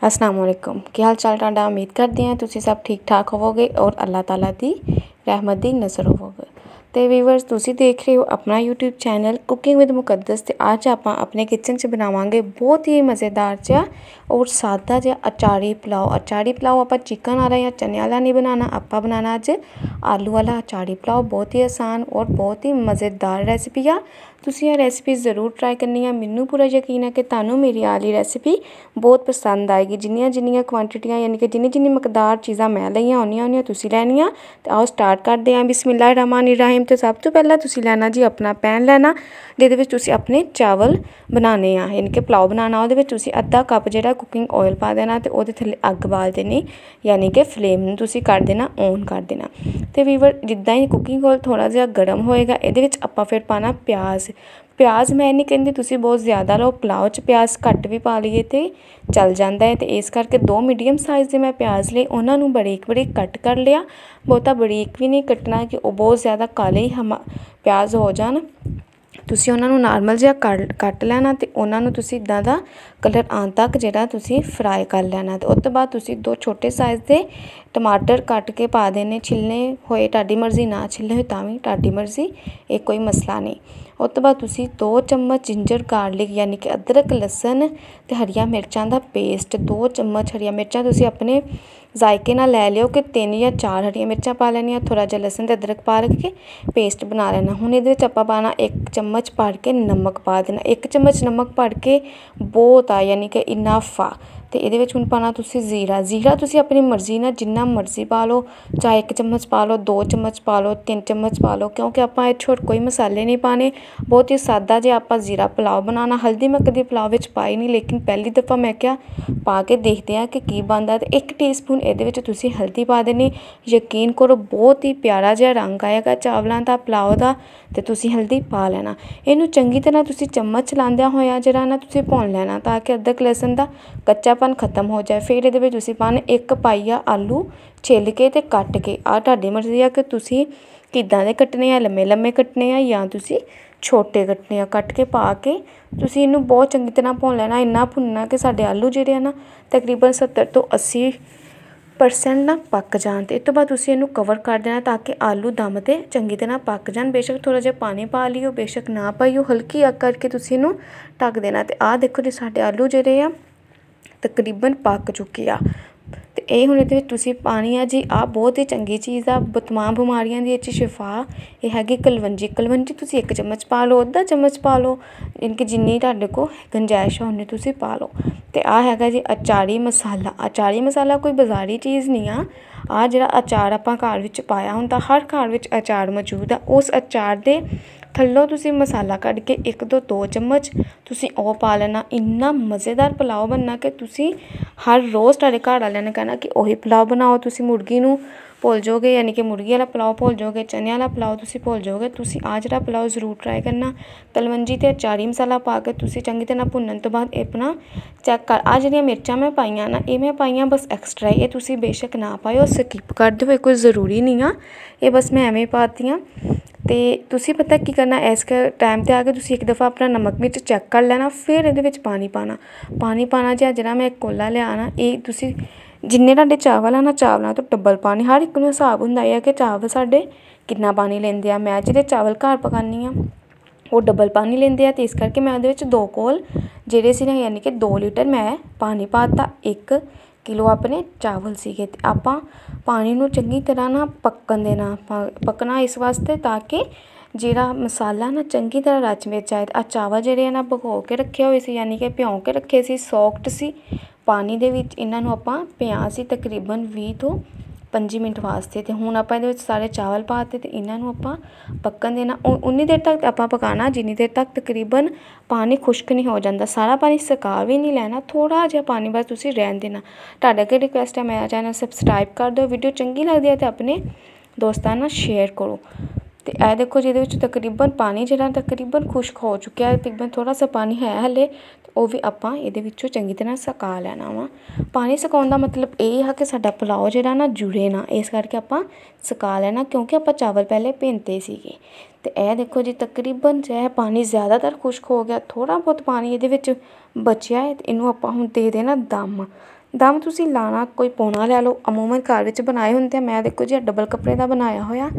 अस्सलाम वालेकुम की हाल चाल तुहाडा। उम्मीद करते हैं तुसीं सब ठीक ठाक होवोगे और अल्लाह ताला दी रहमत दी नज़र होवोगे। तो व्यूअर्स तुसीं देख रहे हो अपना यूट्यूब चैनल कुकिंग विद मुकद्दस। ते अज आपां अपने किचन च बनावांगे बहुत ही मज़ेदार जिहा और सादा जिहा अचारी पुलाव। अचारी पुलाव आपां चिकन वाला या चने वाला नहीं बनाना, आपां बनाना अज आलू वाला अचारी पुलाव। बहुत ही आसान और बहुत ही मज़ेदार रेसिपी आ। तुसीं रेसिपी ज़रूर ट्राई करनी है। मैनू पूरा यकीन है कि तुहानू मेरी आली रेसिपी बहुत पसंद आएगी। जिन्नियां जिन्नियां क्वांटिटियां यानी कि जिन्नी जिन्नी मकदार चीज़ां मैं लईआं उन्नियां तुसीं लैनियां। ते आओ स्टार्ट करदे आं। बिस्मिल्लाहिर्रहमानिर्रहीम। तो सब तो पहला तुसीं लैना जी अपना पैन लैना, जिहदे विच तुसीं अपने चावल बनाने आ यानी कि पुलाव बनाना। उहदे विच तुसीं अद्धा कप जिहड़ा कुकिंग ऑयल पा देना ते ओहदे थल्ले अग्ग बाल देनी यानी कि फ्लेम नूं तुसीं कर देना ऑन कर देना। ते व्यूअर जिद्दां ही कुकिंग ऑयल थोड़ा जिहा गर्म होएगा इहदे विच आपां फिर पाना प्याज। प्याज मैं नहीं कहती तुसीं बहुत ज़्यादा लो, पुलाव च प्याज घट भी पा लईए तो चल जाता है। तो इस करके 2 मीडियम साइज़ के मैं प्याज लिए, उन्होंने बरीक बरीक कट कर लिया। बहुता बरीक भी नहीं कटना कि वो बहुत ज़्यादा काले ही प्याज हो जान। तुसीं उन्हां नूं नॉर्मल जिहा कट लैना ते उन्हां नूं तुसीं इदां दा कलर आउण तक जिहड़ा तुसीं फ्राई कर लैना। ते उस तो बाद तुसीं 2 छोटे साइज़ के टमाटर कट के पा देने। छिलने होए तुहाडी मर्ज़ी, ना छिलने होए तां भी तुहाडी मर्ज़ी, ये कोई मसला नहीं। उस तो बाद तुसीं 2 चम्मच जिंजर गार्लिक यानी कि अदरक लसन ते हरियां मिर्चां दा पेस्ट। 2 चम्मच हरियां मिर्चां तुसीं अपने जायके नाल लै लिओ कि 3 या 4 हरियां मिर्चां पा लैनियां। थोड़ा जिहा लसन ते अदरक पा के पेस्ट बना लेना। हुण इहदे विच आपां पाना 1 चम्मच भर के नमक पा देना। 1 चम्मच नमक भर के बहुत आ यानी कि इनफ आ। तो ये हुण पाना तुसीं जीरा। जीरा तुसीं अपनी मर्ज़ी नाल जिन्ना मर्ज़ी पा लो, चाहे 1 चम्मच पा लो, 2 चम्मच पा लो, 3 चम्मच पा लो, क्योंकि आपां इह च होर कोई मसाले नहीं पाने। बहुत ही सादा जिहा आपां जीरा पुलाव बनाना। हल्दी मैं कदी पुलाव विच पाई नहीं, लेकिन पहली दफ़ा मैं क्या पा के देखते हैं कि की बनदा। ते 1 टीस्पून इहदे विच तुसीं हल्दी पा देनी। यकीन करो बहुत ही प्यारा जिहा रंग आएगा चावलों का पुलाव का, तो तुसीं हल्दी पा लेना। इनू चंगी तरह तुसीं चम्मच चलांदियां होया जिहड़ा ना तुसीं भुन लेना ताकि अदरक लहसुन का कच्चापन खत्म हो जाए। फिर इहदे विच तुसीं पाने 1 पाइया आलू छिल के ते कट के। आ तुहाडी मर्ज़ी आ कि तुसीं किदां दे कट्टने आ, लम्मे लम्मे कट्टने आ या तुसीं छोटे कट्टने आ। कट के पा के तुसीं इनू बहुत चंगी तरह भुन लेना। इन्ना भुनना कि साडे आलू जिहड़े आ ना तकरीबन 70 तो 80% ना पक जान। ते इस तो बाद तुसीं इनू कवर कर देना ताकि आलू दम ते चंगी तरह पक जान। बेशक थोड़ा जिहा पानी पा लिओ, बेशक ना पाइओ, हल्की अग करके तुसीं इनू ढक देना। ते आ देखो जी साडे आलू जिहड़े आ तकरीबन पक चुके आ। ते ये हुण इहदे विच तुसीं पानी आ जी, आ बहुत ही चंगी चीज़ आ, तमाम बीमारियां दी इह 'च शिफा। ये हैगी कलवंजी। कलवंजी तुसीं 1 चम्मच पा लो, अद्धा चम्मच पा लो, इनकी जिन्नी तुहाडे कोल गुंजाइश है उन्नी तुसीं पा लो। ते आ हैगा जी अचारी मसाला। अचारी मसाला कोई बाज़ारी चीज़ नहीं आ जिहड़ा अचार आपां घर विच पाया हुंदा। हर घर विच अचार मौजूद आ। उस अचार दे थल्लों तुसीं मसाला कड्ढ के 1 तो 2 चम्मच तुसीं ओह पा लेना। इन्ना मज़ेदार पुलाव बनना कि तुसीं हर रोज़ तुहाडे घर वालिਆਂ ने कहना कि ओही पुलाव बनाओ। तुसीं मुर्गी नूं भुल जाओगे यानी कि मुर्गी वाला पुलाव भुल जाओगे, चने वाला पुलाव तुसीं भुल जाओगे। तुसीं आ जिहड़ा पुलाव ज़रूर ट्राई करना। कलवंजी ते अचारी मसाला पा के तुसीं चंगी तरह भुन्नण तो बाद अपना चैक कर। आ जिहड़ियां मिर्चां मैं पाईआं ना, ये मैं पाईआं बस एक्सट्रा, ये तुसीं बेशक ना पाओ, स्किप कर दिओ, ये कोई ज़रूरी नहीं आ, ये बस मैं एवें पातियां। तो तुसीं पता की करना, इस टाइम ते आके तुसीं एक दफ़ा अपना नमक मिर्च चैक कर लेना। फिर इहदे विच पानी पाना। पानी पाना जिहड़ा मैं एक कोला लिआ ना, ये तुसीं जिन्ने तुहाडे चावल आ ना चावलों तो डबल पानी। हर एक नूं हिसाब हुंदा है कि चावल साडे किन्ना पानी लैंदे आ। मैं जिहड़े चावल घर पकानी आ वो डबल पानी लैंदे आ, ते इस करके मैं उहदे विच 2 कोल जिहड़े सी ना यानी कि 2 लीटर मैं पानी पाता। 1 किलो अपने चावल सीगे। ते आपां पानी नूं चंगी तरह ना पक्कन देना। पकना इस वास्ते ताकि जिहड़ा मसाला ना चंगी तरह रच मिच जाए। आ चावल जिहड़े ना भगो के रखे होए सी यानी कि भਿਉਂ के रखे सी, सॉफ्ट सी पानी दे विच। इन्हां नूं आपां भिया सी तकरीबन 20 तो 25 मिनट वास्ते। ते हुण आपां इहदे विच सारे चावल पाते ते इन्हां नूं आपां पक्कन देना। उन्नी देर तक आपां पकाना जिन्नी देर तक तकरीबन पानी खुश्क नहीं हो जाता। सारा पानी सुका भी नहीं लेना, थोड़ा जिहा पानी बस तुसीं रहन देना। तुहाडे अगे रिक्वेस्ट है मेरा चैनल सबसक्राइब कर दो। वीडियो चंगी लगदी है तो अपने दोस्तां नाल शेयर करो। ਤੇ ਇਹ ਦੇਖੋ ਜਿਹਦੇ ਵਿੱਚ ਤਕਰੀਬਨ ਪਾਣੀ ਜਿਹੜਾ ਤਕਰੀਬਨ ਖੁਸ਼ਕ ਹੋ ਚੁੱਕਿਆ ਹੈ, ਤਕਰੀਬਨ ਥੋੜਾ ਸਾ ਪਾਣੀ ਹੈ ਹਲੇ, ਉਹ ਵੀ ਆਪਾਂ ਇਹਦੇ ਵਿੱਚੋਂ ਚੰਗੀ ਤਰ੍ਹਾਂ ਸੁਕਾ ਲੈਣਾ ਵਾ। ਪਾਣੀ ਸੁਕਾਉਣ ਦਾ ਮਤਲਬ ਇਹ ਹੈ ਕਿ ਸਾਡਾ ਪੁਲਾਓ ਜਿਹੜਾ ਨਾ ਜੁੜੇ ਨਾ, ਇਸ ਕਰਕੇ ਆਪਾਂ ਸੁਕਾ ਲੈਣਾ, ਕਿਉਂਕਿ ਆਪਾਂ ਚਾਵਲ ਪਹਿਲੇ ਭਿੰਤੇ ਸੀਗੇ। ਤੇ ਇਹ ਦੇਖੋ ਜੀ ਤਕਰੀਬਨ ਜਿਹੜਾ ਪਾਣੀ ਜ਼ਿਆਦਾਤਰ ਖੁਸ਼ਕ ਹੋ ਗਿਆ, ਥੋੜ੍ਹਾ ਬਹੁਤ ਪਾਣੀ ਇਹਦੇ ਵਿੱਚ ਬਚਿਆ ਹੈ। ਤੇ ਇਹਨੂੰ ਆਪਾਂ ਹੁਣ ਦੇ ਦੇਣਾ ਦਮ। ਦਮ ਤੁਸੀਂ ਲਾਣਾ ਕੋਈ ਪੌਣਾ ਲੈ ਲਓ, ਅਮੂਮਨ ਘਰ ਵਿੱਚ ਬਣਾਏ ਹੁੰਦੇ ਆ। ਮੈਂ ਦੇਖੋ ਜੀ ਡਬਲ ਕੱਪੜੇ ਦਾ ਬਣਾਇਆ ਹੋਇਆ,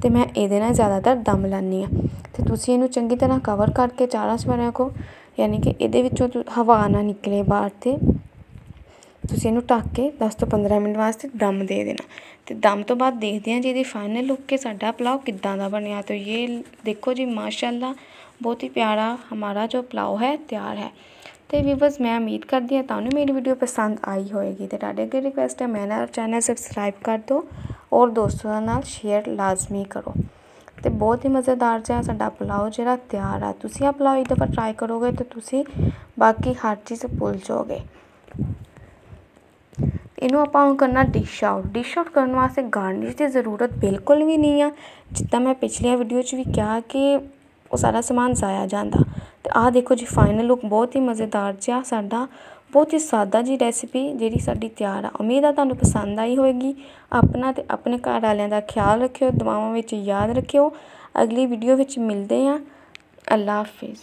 ਤੇ ਮੈਂ ਇਹਦੇ ਨਾਲ ਜ਼ਿਆਦਾਤਰ ਦਮ ਲਾਉਂਦੀ ਹਾਂ। ਤੇ ਤੁਸੀਂ ਇਹਨੂੰ ਚੰਗੀ ਤਰ੍ਹਾਂ ਕਵਰ ਕਰਕੇ ਚਾਰਾਂ ਚੁਫੇਰਿਆਂ ਕੋ, ਯਾਨੀ ਕਿ ਇਹਦੇ ਵਿੱਚੋਂ ਹਵਾ ਨਾ ਨਿਕਲੇ ਬਾਹਰ, ਤੇ ਤੁਸੀਂ ਇਹਨੂੰ ਢੱਕ ਕੇ 10 ਤੋਂ 15 ਮਿੰਟ ਵਾਸਤੇ ਦਮ ਦੇ ਦੇਣਾ। ਤੇ ਦਮ ਤੋਂ ਬਾਅਦ ਦੇਖਦੇ ਹਾਂ ਜੀ ਇਹਦੀ ਫਾਈਨਲ ਲੁੱਕ ਕਿ ਸਾਡਾ ਪੁਲਾਓ ਕਿੱਦਾਂ ਦਾ ਬਣਿਆ। तो ये देखो जी माशाल्लाह बहुत ही प्यारा हमारा जो पुलाओ है तैयार है। तो व्यूअर्स मैं उम्मीद करती हूँ ਤੁਹਾਨੂੰ मेरी वीडियो पसंद आई होएगी। तो ਤੁਹਾਡੇ ਅੱਗੇ रिक्वेस्ट है मेरा चैनल सबसक्राइब कर दो और दोस्तों नाल शेयर लाजमी करो। तो बहुत ही मज़ेदार जिहा साडा पुलाओ जिहड़ा तैयार है। तुसीं आ पुलाओ एक दफ़ा ट्राई करोगे तो तुसीं बाकी हर चीज़ भुल जाओगे। ਇਹਨੂੰ ਆਪਾਂ ਹੁਣ ਕਰਨਾ ਡਿਸ਼ ਆਊਟ। ਡਿਸ਼ ਆਊਟ ਕਰਨ ਵਾਸਤੇ ਗਾਰਨਿਸ਼ ਦੀ ਜ਼ਰੂਰਤ ਬਿਲਕੁਲ ਵੀ ਨਹੀਂ ਆ। ਜਿੱਦਾਂ ਮੈਂ ਪਿਛਲੀਆਂ ਵੀਡੀਓ 'ਚ ਵੀ ਕਿਹਾ ਕਿ ਉਹ ਸਾਰਾ ਸਮਾਨ ਜ਼ਾਇਆ ਜਾਂਦਾ। ਤੇ ਆਹ ਦੇਖੋ ਜੀ ਫਾਈਨਲ ਲੁੱਕ ਬਹੁਤ ਹੀ ਮਜ਼ੇਦਾਰ ਜਿਹਾ ਸਾਡਾ ਬਹੁਤ ਹੀ ਸਾਦਾ ਜੀ ਰੈਸਿਪੀ ਜਿਹੜੀ ਸਾਡੀ ਤਿਆਰ ਆ। ਉਮੀਦ ਆ ਤੁਹਾਨੂੰ ਪਸੰਦ ਆਈ ਹੋਏਗੀ। ਆਪਣਾ ਤੇ ਆਪਣੇ ਘਰ ਵਾਲਿਆਂ ਦਾ ਖਿਆਲ ਰੱਖਿਓ, ਦੁਆਵਾਂ ਵਿੱਚ ਯਾਦ ਰੱਖਿਓ। ਅਗਲੀ ਵੀਡੀਓ ਵਿੱਚ ਮਿਲਦੇ ਹਾਂ। ਅੱਲਾ ਹਾਫਿਜ਼।